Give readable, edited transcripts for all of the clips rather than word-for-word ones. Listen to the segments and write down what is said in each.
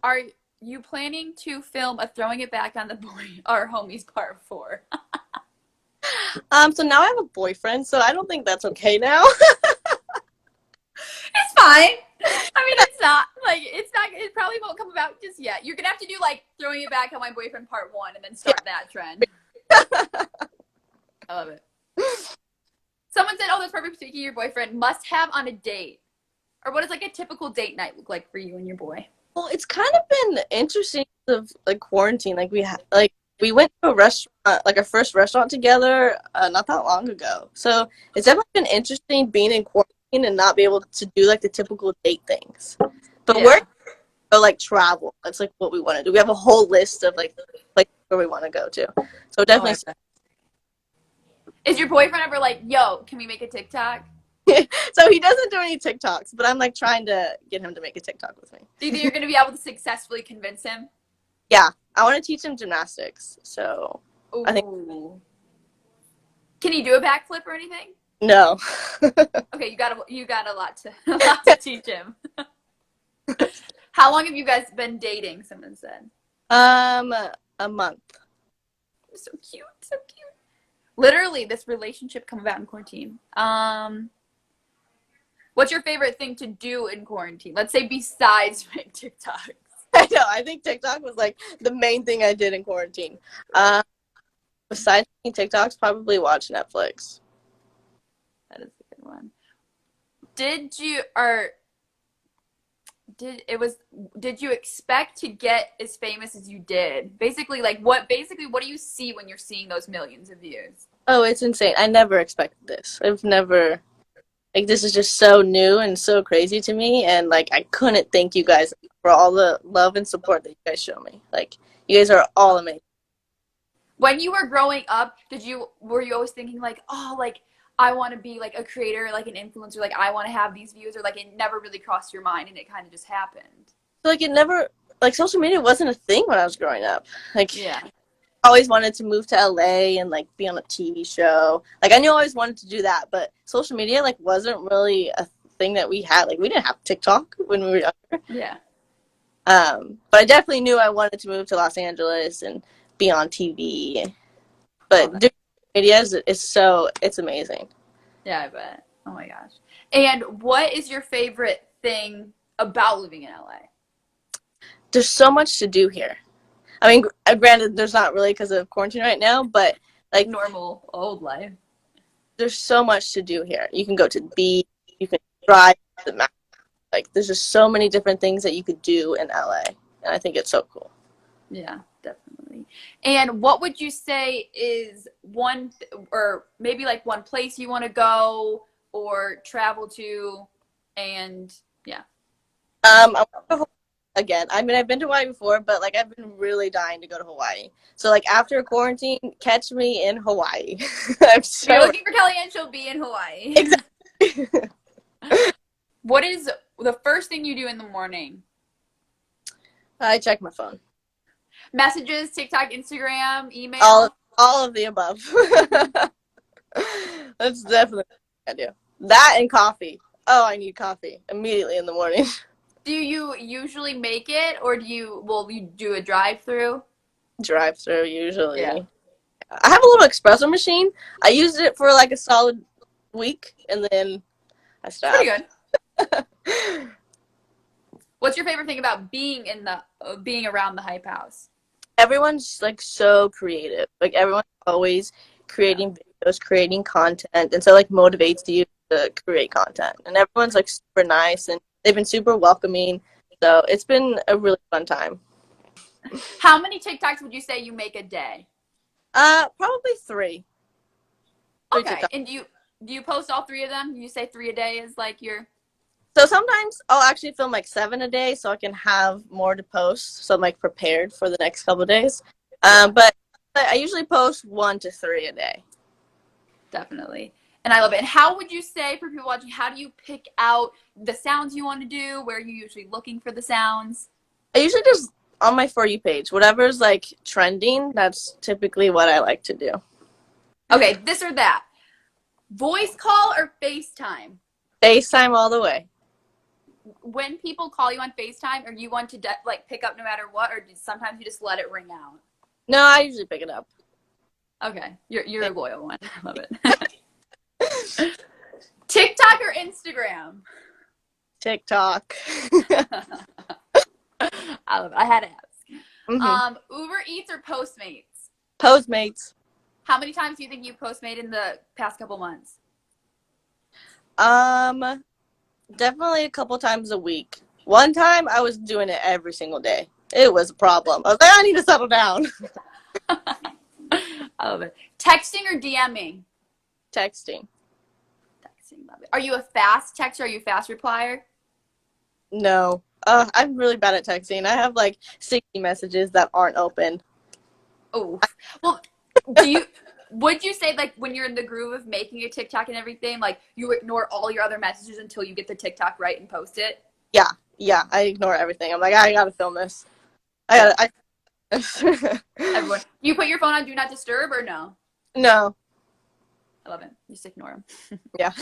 are you planning to film a throwing it back on the boy or homies part 4? So now I have a boyfriend, so I don't think that's okay now. It's fine. I mean, it's not like it's not. It probably won't come about just yet. You're gonna have to do like throwing it back on my boyfriend part 1, and then start that trend. I love it. Someone said, "Oh, that's perfect. Speaking your boyfriend must have on a date, or what does like a typical date night look like for you and your boy?" Well, it's kind of been interesting of like quarantine. We went to a restaurant, like our first restaurant together, not that long ago. So it's definitely been interesting being in quarantine and not be able to do like the typical date things. But we're Yeah. go like travel. That's like what we want to do. We have a whole list of like where we want to go to. So Oh, definitely. I bet. Is your boyfriend ever like, "Yo, can we make a TikTok"? So he doesn't do any TikToks, but I'm like trying to get him to make a TikTok with me. Do you think you're gonna be able to successfully convince him? Yeah, I want to teach him gymnastics. So I think Ooh. Can he do a backflip or anything? no. Okay, you got a lot to teach him. How long have you guys been dating? Someone said. um, a month. So cute, so cute. Literally, this relationship come about in quarantine. What's your favorite thing to do in quarantine? Let's say besides make TikToks. I know. I think TikTok was like the main thing I did in quarantine. Besides TikToks, probably watch Netflix. That is a good one. Did you or did you expect to get as famous as you did? Basically what do you see when you're seeing those millions of views? Oh, it's insane. I never expected this. I've never like this is just so new and so crazy to me, and like I couldn't thank you guys for all the love and support that you guys show me. Like you guys are all amazing. When you were growing up, were you always thinking like, "Oh, like I want to be like a creator, like an influencer, like I want to have these views," or like it never really crossed your mind and it kind of just happened? So, like it never like social media wasn't a thing when I was growing up. Like Yeah. I always wanted to move to LA and like be on a TV show. Like I knew I always wanted to do that, but social media like wasn't really a thing that we had. Like we didn't have TikTok when we were younger. Yeah. But I definitely knew I wanted to move to Los Angeles and be on TV. Oh, But doing media is so it's amazing. yeah, I bet. Oh my gosh. And what is your favorite thing about living in LA? There's so much to do here. I mean, granted, there's not really because of quarantine right now, but like Normal old life. there's so much to do here. You can go to the beach, you can drive to the mountains. Like there's just so many different things that you could do in LA, and I think it's so cool. Yeah, definitely. And what would you say is or maybe like one place you want to go or travel to? And yeah. I want to go to Hawaii again. I mean, I've been to Hawaii before, but like I've been really dying to go to Hawaii. So like after quarantine, catch me in Hawaii. I'm If you're so looking for Kelianne, she'll be in Hawaii. exactly. What is the first thing you do in the morning? I check my phone. Messages, TikTok, Instagram, All email? all of the above. That's definitely what I do. That and coffee. Oh, I need coffee immediately in the morning. Do you usually make it or you do a drive through? Drive through Yeah. usually. I have a little espresso machine. I used it for like a solid week and then I It's pretty stopped. good. What's your favorite thing about being around the hype house? Everyone's like so creative. Like everyone's always Yeah. creating videos, creating content, and so like motivates you to create content. And everyone's like super nice and they've been super welcoming. So it's been a really fun time. How many TikToks would you say you make a day? Probably three Okay. TikToks. And do you post all three of them? You say three a day is like your So sometimes I'll actually film like 7 a day so I can have more to post. So I'm like prepared for the next couple of days. yeah, But I usually post 1 to 3 a day. definitely. And I love it. And how would you say for people watching, how do you pick out the sounds you want to do? Where are you usually looking for the sounds? I usually just on my For You page, whatever's like trending, that's typically what I like to do. Okay, this or that. Voice call or FaceTime? FaceTime all the way. when people call you on FaceTime, are you one to like pick up no matter what, or sometimes you just let it ring out? No, I usually pick it up. Okay, you're a loyal one. I love it. TikTok or Instagram? TikTok. I love it. I had to Mm-hmm. ask. Uber Eats or Postmates? Postmates. How many times do you think you Postmate in the past couple months? Definitely a couple times a week. One time I was doing it every single day. It was a problem. I was like, I need to settle down. I love it. Texting or DMing? Texting. Texting, love it. Are you a fast texter? Are you a fast replier? No. I'm really bad at texting. I have like 60 messages that aren't open. Oh, well, would you say like when you're in the groove of making a TikTok and everything, like you ignore all your other messages until you get the TikTok right and post it? Yeah, I ignore everything. I'm like, I gotta film this. Yeah. I Everyone, do you put your phone on Do Not Disturb or no? No. I love it. Just ignore them. Yeah.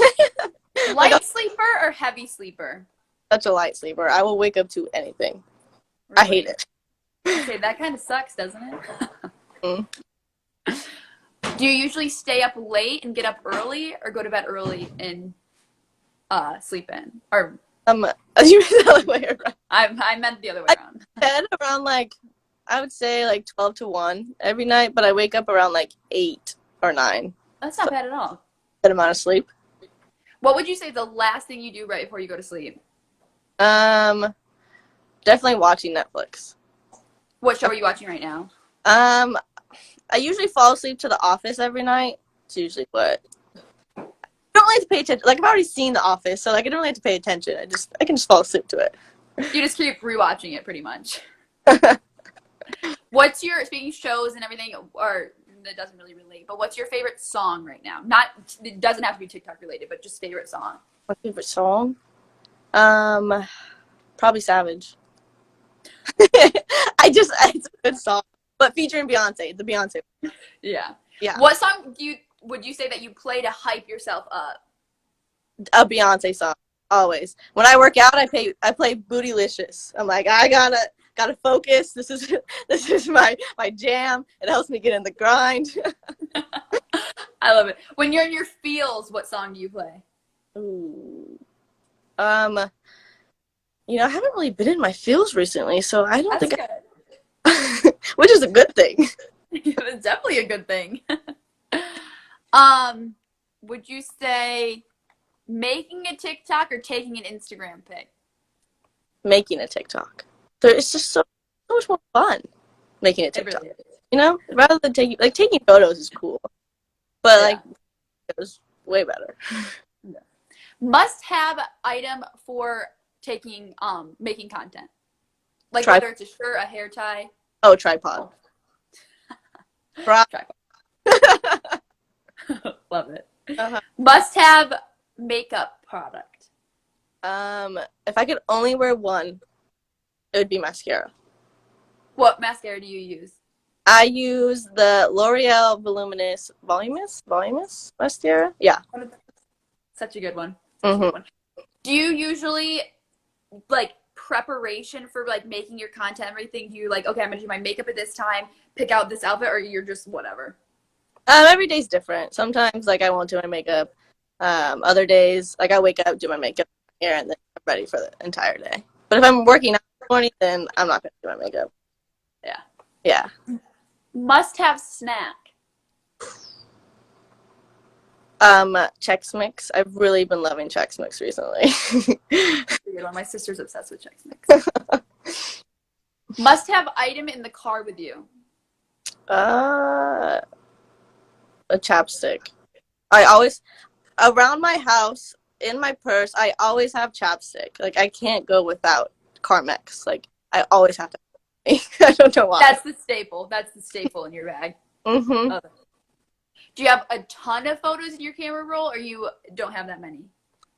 Like, I'm Light sleeper or heavy sleeper? such a light sleeper. I will wake up to anything. Really? I hate it. Okay, that kind of sucks, doesn't it? Mm. Do you usually stay up late and get up early, or go to bed early and sleep in? Or You mean the other way around. I meant the other way around. Bed around like, I would say like 12 to 1 every night, but I wake up around like 8 or 9. That's not bad at all. Good amount of sleep. What would you say the last thing you do right before you go to sleep? Definitely watching Netflix. What show are you watching right now? I usually fall asleep to The Office every night. It's usually what. I don't really have to pay attention. Like, I've already seen The Office, so like I don't really have to pay attention. I can just fall asleep to it. You just keep rewatching it, pretty much. What's your, speaking of shows and everything, or that doesn't really relate, but what's your favorite song right now? Not, it doesn't have to be TikTok related, but just favorite song. My favorite song? Probably Savage. It's a good song, but featuring Beyonce, the Beyonce. Yeah. Yeah. What song would you say that you play to hype yourself up? A Beyonce song, always. When I work out, I play Bootylicious. I'm like, I gotta focus. This is my jam. It helps me get in the grind. I love it. When you're in your feels, what song do you play? Ooh. I haven't really been in my feels recently, so I don't think which is a good thing. It's definitely a good thing. Would you say making a TikTok or taking an Instagram pic? Making a TikTok. It's just so much more fun making a TikTok. It really is. Rather than taking photos is cool, but it was way better. Yeah. Must-have item for making content, like whether it's a shirt, a hair tie. Oh, tripod. Tripod. Love it. Uh-huh. Must-have makeup product. If I could only wear one, it would be mascara. What mascara do you use? I use the L'Oreal Voluminous mascara. Yeah. Such a good one. Mm-hmm. Do you usually like preparation for like making your content, everything? Do you like, okay, I'm gonna do my makeup at this time, pick out this outfit, or you're just whatever? Every day's different. Sometimes like I won't do my makeup. Other days like I wake up, do my makeup, hair, and then I'm ready for the entire day. But if I'm working out in the morning, then I'm not gonna do my makeup. Yeah. Yeah. Must-have snack. Chex Mix. I've really been loving Chex Mix recently. My sister's obsessed with Chex Mix. Must-have item in the car with you. A chapstick. I always, around my house, in my purse, I always have chapstick. Like, I can't go without Carmex. Like, I always have to. I don't know why. That's the staple. That's the staple in your bag. Mm-hmm. Do you have a ton of photos in your camera roll, or you don't have that many?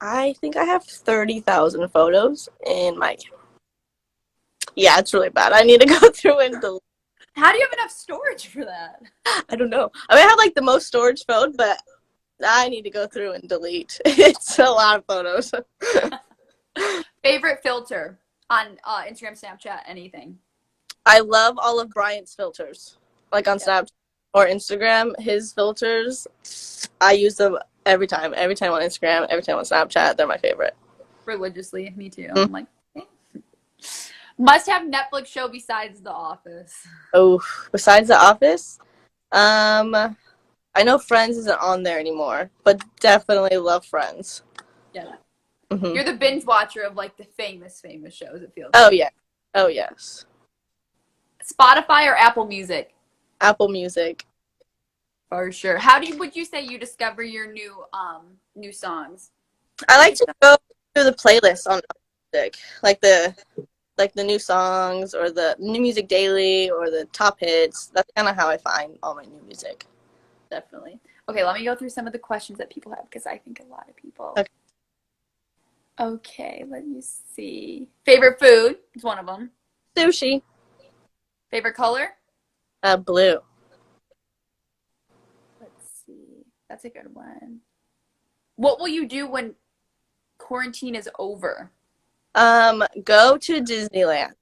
I think I have 30,000 photos in my camera. Yeah, it's really bad. I need to go through and delete. How do you have enough storage for that? I don't know. I mean, I have like the most storage phone, but I need to go through and delete. It's a lot of photos. Favorite filter on Instagram, Snapchat, anything? I love all of Bryant's filters, like on Yeah, Snapchat or Instagram. His filters, I use them every time. Every time on Instagram, every time on Snapchat. They're my favorite. religiously. Me too. Mm. I'm like, okay. Must have Netflix show besides The Office. Oh, besides The Office, I know Friends isn't on there anymore, but definitely love Friends. Yeah. Hmm. You're the binge watcher of like the famous shows, it feels Oh like. yeah, oh yes. Spotify or Apple Music? Apple Music. For sure. How would you say you discover your new songs? I like to go through the playlist on music, like the new songs or the new music daily or the top hits. That's kind of how I find all my new music. Definitely. Okay, let me go through some of the questions that people have because I think a lot of people. Okay. Okay, let me see. Favorite food is one of them. Sushi. Favorite color? Blue. Let's see. That's a good one. What will you do when quarantine is over? Go to Disneyland.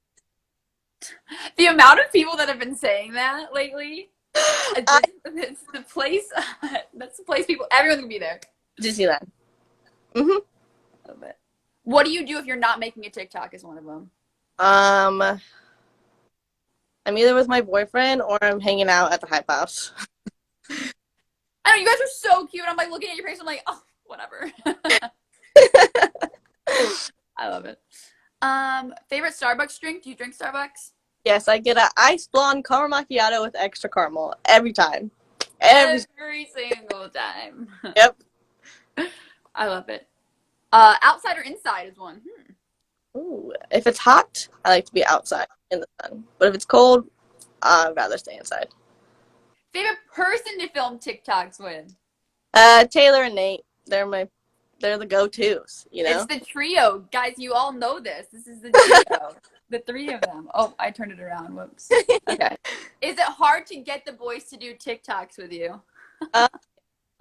The amount of people that have been saying that lately, I, it's the place. That's the place people. Everyone can be there. Disneyland. Mhm. Love it. What do you do if you're not making a TikTok? Is one of them. I'm either with my boyfriend or I'm hanging out at the Hype House. I know you guys are so cute. I'm like looking at your face. I'm like, oh, whatever. I love it. Favorite Starbucks drink? Do you drink Starbucks? Yes, I get a iced blonde caramel macchiato with extra caramel every time. Every single time. Yep. I love it. Outside or inside is one. Ooh, if it's hot, I like to be outside in the sun. But if it's cold, I'd rather stay inside. Favorite person to film TikToks with? Taylor and Nate, they're the go-tos, you It's know? the trio. Guys, you all know this. This is the trio. The three of them. Oh, I turned it around. Whoops. Okay. Is it hard to get the boys to do TikToks with you? Uh,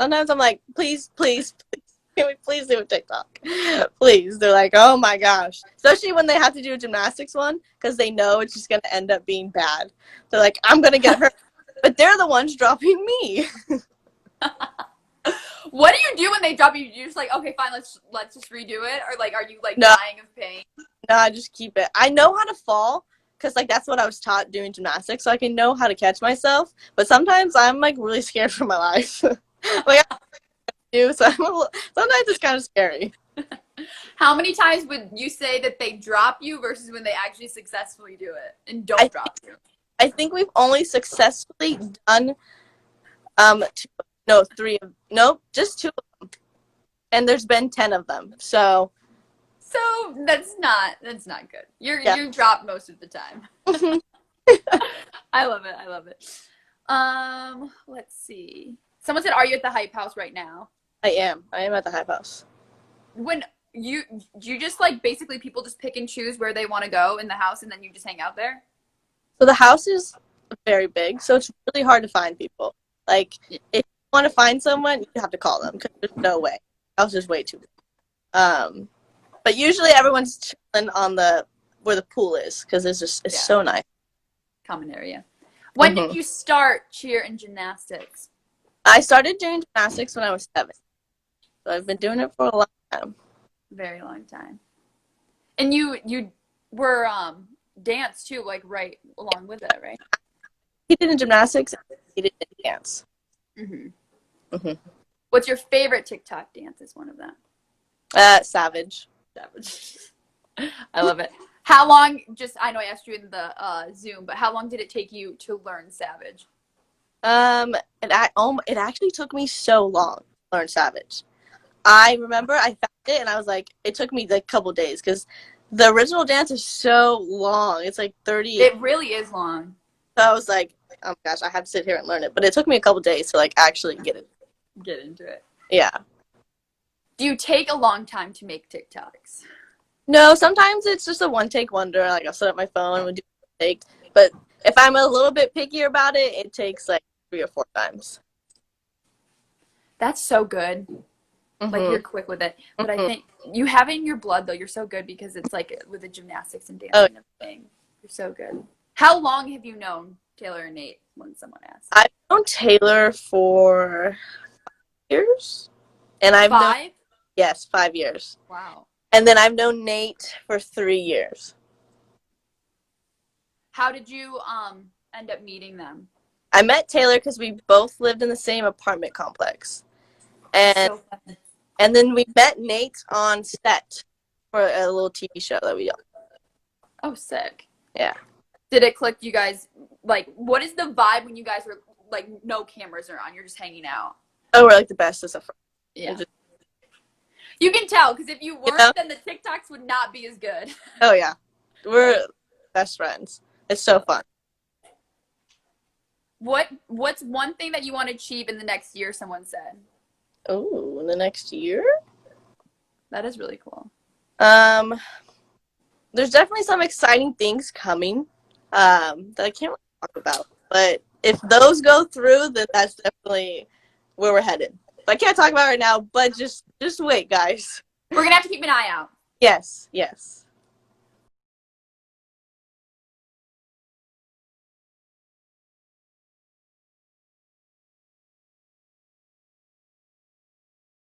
Sometimes I'm like, please, please, please, can we please do a TikTok? Please. They're like, oh my gosh. Especially when they have to do a gymnastics one, because they know it's just going to end up being bad. They're like, I'm going to get hurt. But they're the ones dropping me. What do you do when they drop you? You're just like, okay, fine, let's just redo it, or like, are you like No, dying of pain? no, I just keep it. I know how to fall, because like that's what I was taught doing gymnastics, so I can know how to catch myself. But sometimes I'm like really scared for my life. Like I do, so sometimes it's kind of scary. How many times would you say that they drop you versus when they actually successfully do it and I don't drop you? I think we've only successfully done two, no three of nope just two of them, and there's been 10 of them. So So that's not good. yeah. You drop most of the time. I love it. I love it. Let's see. Someone said, "Are you at the Hype House right now?" I am at the Hype House. When you just like basically people just pick and choose where they want to go in the house, and then you just hang out there. So the house is very big, so it's really hard to find people. Like if you want to find someone, you have to call them because there's no way. The house is way too big. But usually everyone's chilling on the where the pool is because it's so nice. Common area. When Mhm. did you start cheer and gymnastics? I started doing gymnastics when I was 7, so I've been doing it for a long time. Very long time. And you were dance too, like right along with it, right? He did in gymnastics, he did in dance. Mm-hmm. What's your favorite TikTok dance? Is one of them. Savage. Savage. I love it. How long? Just I know I asked you in the Zoom, but how long did it take you to learn Savage? It actually took me so long to learn Savage. I remember I found it and I was like, it took me like a couple days because the original dance is so long. It's like 30. It really is long. So I was like, oh my gosh, I have to sit here and learn it. But it took me a couple days to like actually get it. Get into it. Yeah. Do you take a long time to make TikToks? No, sometimes it's just a one take wonder. Like I'll set up my phone and do a take. But if I'm a little bit pickier about it, it takes like 3 or 4 times. That's so good. Like you're Mhm. quick with it. But I Mhm. think you have it in your blood though. You're so good because it's like with the gymnastics and Oh, dancing and everything. You're so good. How long have you known Taylor and Nate when someone asks? I've known Taylor for years, and I've known, 5? yes, 5 years. Wow. And then I've known Nate for 3 years. How did you end up meeting them? I met Taylor because we both lived in the same apartment complex. And So fun. and then we met Nate on set for a little TV show that we done. Oh, sick. Yeah. Did it click you guys? Like, what is the vibe when you guys were like no cameras are on? You're just hanging out. Oh, we're like the bestest of friends. Yeah. Just, You can tell because if you you weren't, know? then the TikToks would not be as good. Oh yeah. We're best friends. It's so fun. What's one thing that you want to achieve in the next year? Someone said Oh, in the next year? that is really cool. Um, there's definitely some exciting things coming that I can't really talk about. But if those go through, then that's definitely where we're headed. But I can't talk about it right now, but just wait, guys. We're gonna have to keep an eye out. Yes, yes.